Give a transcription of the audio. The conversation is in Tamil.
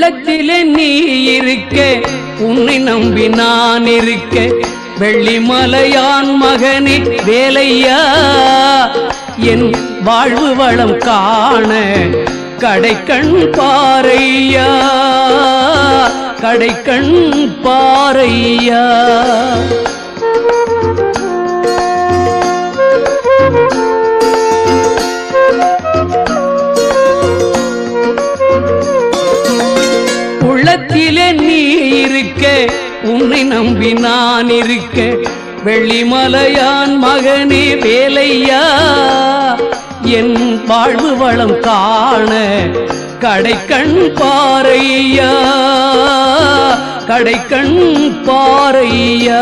உள்ளத்திலே நீ இருக்க உன்னை நம்பி நான் இருக்க வெள்ளிமலையான் மகனே வேலையா என் வாழ்வு வளம் காண கடைக்கண் பாரையா கடைக்கண் பாரையா உள்ளத்திலே நீ இருக்க உன்னை நம்பி நான் இருக்க வெள்ளிமலையான் மகனே வேலையா என் வாழ்வு வளம் காண கடைக்கண் பாரையா கடைக்கண் பாரையா